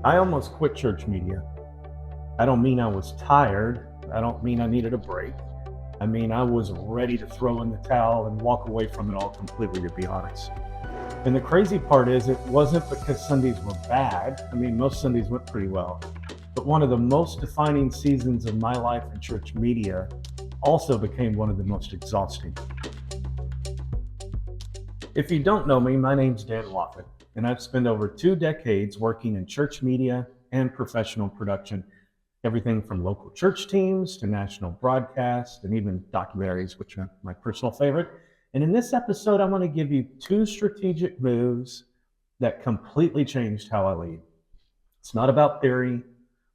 I almost quit church media. I don't mean I was tired. I don't mean I needed a break. I mean, I was ready to throw in the towel and walk away from it all completely, to be honest. And the crazy part is, it wasn't because Sundays were bad. I mean, most Sundays went pretty well. But one of the most defining seasons of my life in church media also became one of the most exhausting. If you don't know me, my name's Dan Wathen, and I've spent over 2 decades working in church media and professional production, everything from local church teams to national broadcasts and even documentaries, which are my personal favorite. And in this episode, I want to give you 2 strategic moves that completely changed how I lead. It's not about theory,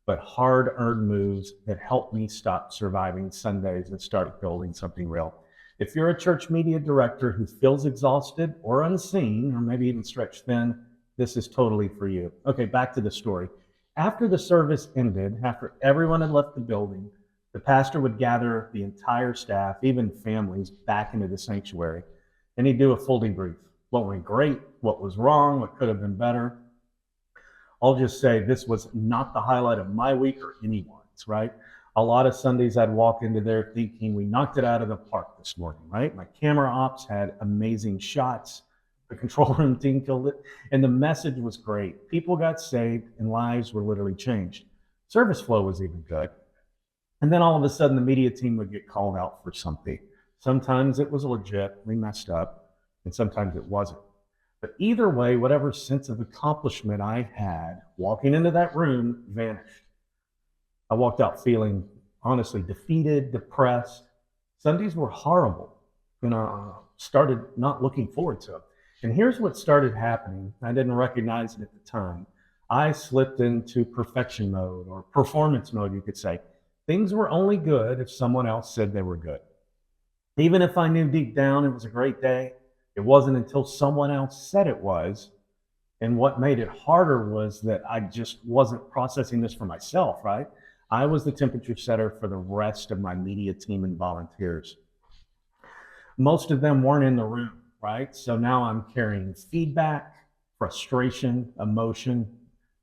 but hard-earned moves that helped me stop surviving Sundays and start building something real. If you're a church media director who feels exhausted or unseen, or maybe even stretched thin, this is totally for you. Okay, back to the story. After the service ended, after everyone had left the building, the pastor would gather the entire staff, even families, back into the sanctuary, and he'd do a full debrief. What went great, what was wrong, what could have been better. I'll just say this was not the highlight of my week or anyone's, right? A lot of Sundays I'd walk into there thinking we knocked it out of the park this morning, right? My camera ops had amazing shots. The control room team killed it. And the message was great. People got saved and lives were literally changed. Service flow was even good. And then all of a sudden the media team would get called out for something. Sometimes it was legit, we messed up, and sometimes it wasn't. But either way, whatever sense of accomplishment I had walking into that room vanished. I walked out feeling honestly defeated, depressed. Sundays were horrible, and I started not looking forward to them. And here's what started happening. I didn't recognize it at the time. I slipped into perfection mode, or performance mode, you could say. Things were only good if someone else said they were good. Even if I knew deep down it was a great day, it wasn't until someone else said it was. And what made it harder was that I just wasn't processing this for myself, right? I was the temperature setter for the rest of my media team and volunteers. Most of them weren't in the room, right? So now I'm carrying feedback, frustration, emotion,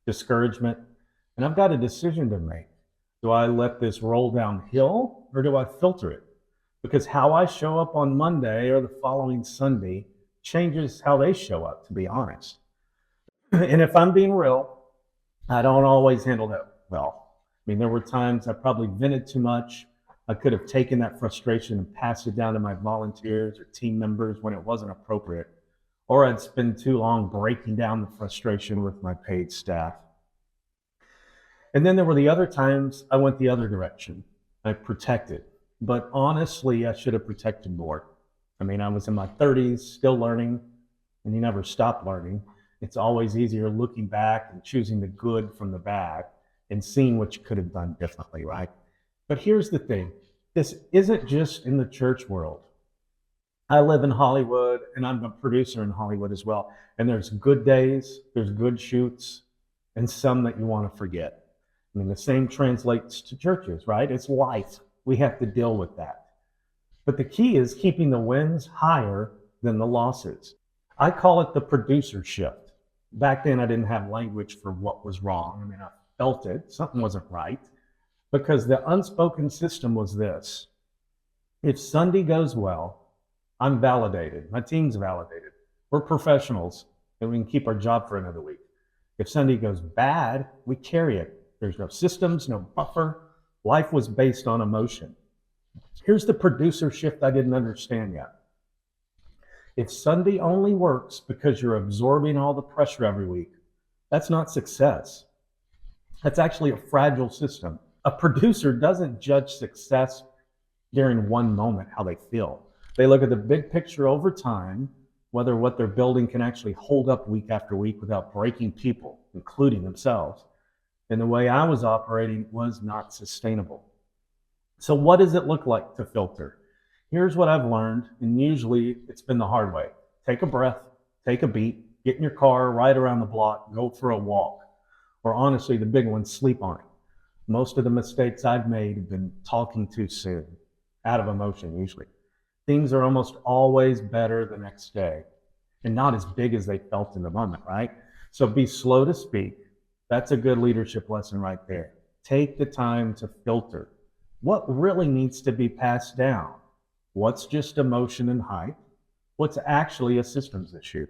discouragement, and I've got a decision to make. Do I let this roll downhill or do I filter it? Because how I show up on Monday or the following Sunday changes how they show up, to be honest. And if I'm being real, I don't always handle that well. I mean, there were times I probably vented too much. I could have taken that frustration and passed it down to my volunteers or team members when it wasn't appropriate. Or I'd spend too long breaking down the frustration with my paid staff. And then there were the other times I went the other direction. I protected. But honestly, I should have protected more. I mean, I was in my 30s, still learning, and you never stop learning. It's always easier looking back and choosing the good from the bad and seeing what you could have done differently, right? But here's the thing. This isn't just in the church world. I live in Hollywood, and I'm a producer in Hollywood as well. And there's good days, there's good shoots, and some that you want to forget. I mean, the same translates to churches, right? It's life. We have to deal with that. But the key is keeping the wins higher than the losses. I call it the producer shift. Back then, I didn't have language for what was wrong. I mean, I felt it. Something wasn't right. Because the unspoken system was this. If Sunday goes well, I'm validated. My team's validated. We're professionals, and we can keep our job for another week. If Sunday goes bad, we carry it. There's no systems, no buffer. Life was based on emotion. Here's the producer shift I didn't understand yet. If Sunday only works because you're absorbing all the pressure every week, that's not success. That's actually a fragile system. A producer doesn't judge success during one moment, how they feel. They look at the big picture over time, whether what they're building can actually hold up week after week without breaking people, including themselves. And the way I was operating was not sustainable. So what does it look like to filter? Here's what I've learned, and usually it's been the hard way. Take a breath, take a beat, get in your car, ride around the block, go for a walk. Or honestly, the big one, sleep on it. Most of the mistakes I've made have been talking too soon, out of emotion usually. Things are almost always better the next day and not as big as they felt in the moment, right? So be slow to speak, That's a good leadership lesson right there. Take the time to filter what really needs to be passed down, what's just emotion and hype, what's actually a systems issue,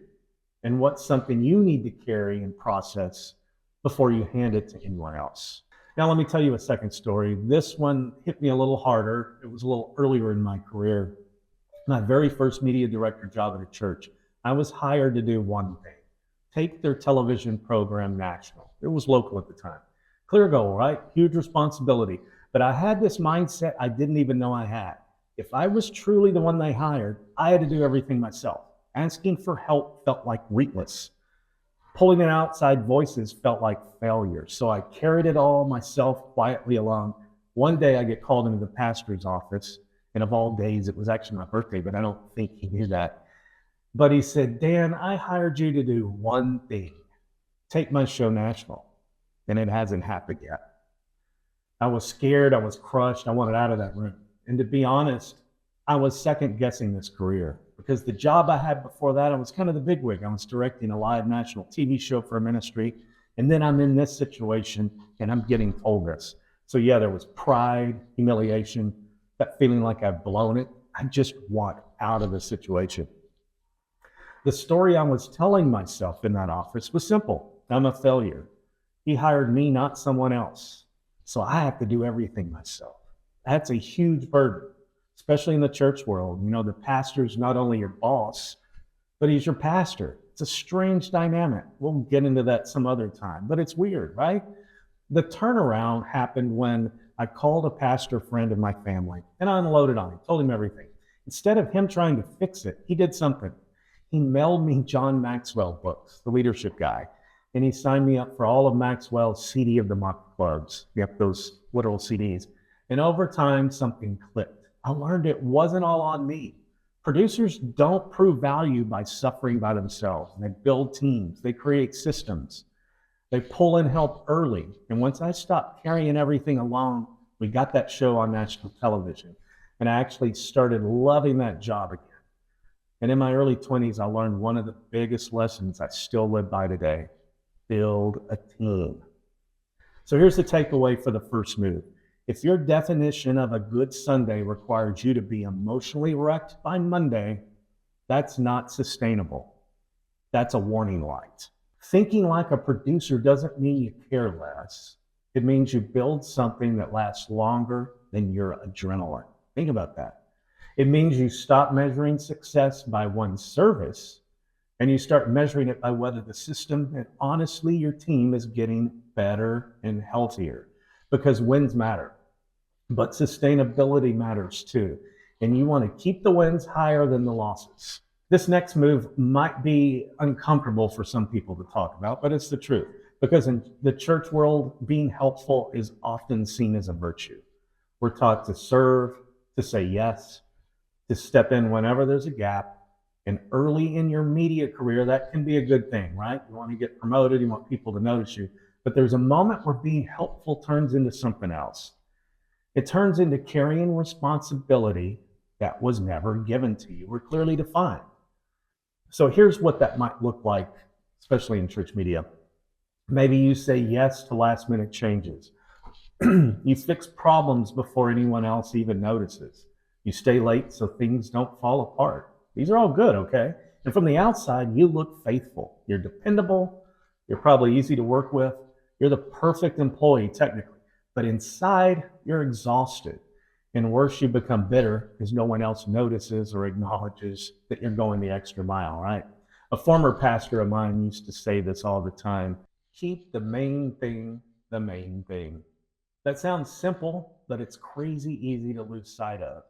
and what's something you need to carry and process before you hand it to anyone else. Now, let me tell you a second story. This one hit me a little harder. It was a little earlier in my career. My very first media director job at a church, I was hired to do one thing: take their television program national. It was local at the time. Clear goal, right? Huge responsibility. But I had this mindset I didn't even know I had. If I was truly the one they hired, I had to do everything myself. Asking for help felt like weakness. Pulling in outside voices felt like failure. So I carried it all myself quietly along. One day I get called into the pastor's office, and of all days, it was actually my birthday, but I don't think he knew that. But he said, Dan, I hired you to do one thing: take my show national. And it hasn't happened yet. I was scared, I was crushed, I wanted out of that room. And to be honest, I was second guessing this career because the job I had before that, I was kind of the bigwig. I was directing a live national TV show for a ministry. And then I'm in this situation and I'm getting told this. So yeah, there was pride, humiliation, that feeling like I've blown it. I just want out of the situation. The story I was telling myself in that office was simple: I'm a failure. He hired me, not someone else. So I have to do everything myself. That's a huge burden, especially in the church world. You know, the pastor's not only your boss, but he's your pastor. It's a strange dynamic. We'll get into that some other time, but it's weird, right? The turnaround happened when I called a pastor friend of my family and I unloaded on him, told him everything. Instead of him trying to fix it, he did something. He mailed me John Maxwell books, the leadership guy. And he signed me up for all of Maxwell's CD of the Month clubs. Yep, those literal CDs. And over time, something clicked. I learned it wasn't all on me. Producers don't prove value by suffering by themselves. They build teams. They create systems. They pull in help early. And once I stopped carrying everything alone, we got that show on national television. And I actually started loving that job again. And in my early 20s, I learned one of the biggest lessons I still live by today: build a team. So here's the takeaway for the first move. If your definition of a good Sunday requires you to be emotionally wrecked by Monday, that's not sustainable. That's a warning light. Thinking like a producer doesn't mean you care less. It means you build something that lasts longer than your adrenaline. Think about that. It means you stop measuring success by one service and you start measuring it by whether the system and honestly your team is getting better and healthier. Because wins matter, but sustainability matters too. And you want to keep the wins higher than the losses. This next move might be uncomfortable for some people to talk about, but it's the truth. Because in the church world, being helpful is often seen as a virtue. We're taught to serve, to say yes, to step in whenever there's a gap. And early in your media career, that can be a good thing, right? You want to get promoted, you want people to notice you. But there's a moment where being helpful turns into something else. It turns into carrying responsibility that was never given to you or clearly defined. So here's what that might look like, especially in church media. Maybe you say yes to last minute changes. You fix problems before anyone else even notices. You stay late so things don't fall apart. These are all good, okay? And from the outside, you look faithful. You're dependable. You're probably easy to work with. You're the perfect employee, technically. But inside, you're exhausted. And worse, you become bitter because no one else notices or acknowledges that you're going the extra mile, right? A former pastor of mine used to say this all the time: keep the main thing the main thing. That sounds simple, but it's crazy easy to lose sight of.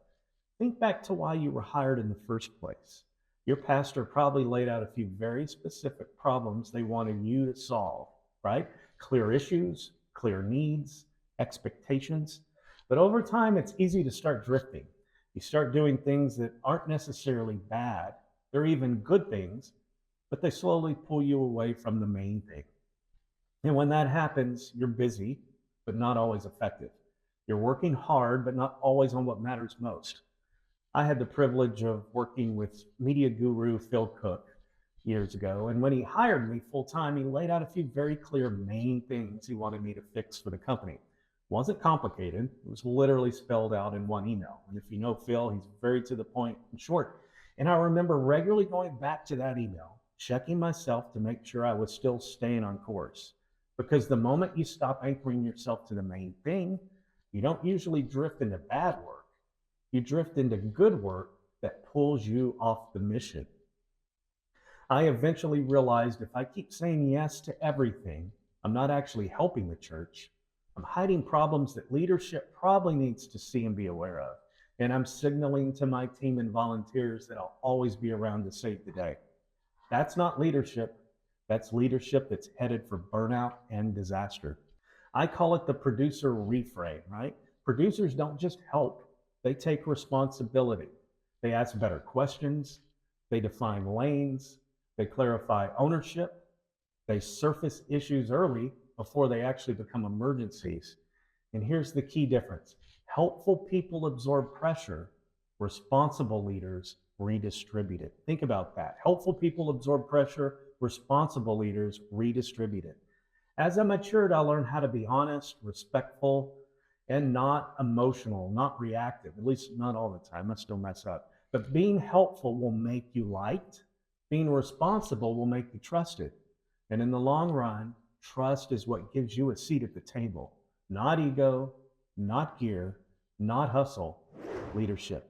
Think back to why you were hired in the first place. Your pastor probably laid out a few very specific problems they wanted you to solve, right? Clear issues, clear needs, expectations. But over time, it's easy to start drifting. You start doing things that aren't necessarily bad. They're even good things, but they slowly pull you away from the main thing. And when that happens, you're busy, but not always effective. You're working hard, but not always on what matters most. I had the privilege of working with media guru Phil Cook. years ago. And when he hired me full time, he laid out a few very clear main things he wanted me to fix for the company. It wasn't complicated. It was literally spelled out in one email. And if you know Phil, he's very to the point and short. And I remember regularly going back to that email, checking myself to make sure I was still staying on course. Because the moment you stop anchoring yourself to the main thing, you don't usually drift into bad work. You drift into good work that pulls you off the mission. I eventually realized if I keep saying yes to everything, I'm not actually helping the church. I'm hiding problems that leadership probably needs to see and be aware of. And I'm signaling to my team and volunteers that I'll always be around to save the day. That's not leadership. That's leadership that's headed for burnout and disaster. I call it the producer reframe, right? Producers don't just help, they take responsibility. They ask better questions, they define lanes, they clarify ownership, they surface issues early before they actually become emergencies. And here's the key difference. Helpful people absorb pressure, responsible leaders redistribute it. Think about that. Helpful people absorb pressure, responsible leaders redistribute it. As I matured, I learned how to be honest, respectful, and not emotional, not reactive, at least not all the time. I still mess up. But being helpful will make you liked. Being responsible will make you trusted. And in the long run, trust is what gives you a seat at the table. Not ego, not gear, not hustle, leadership.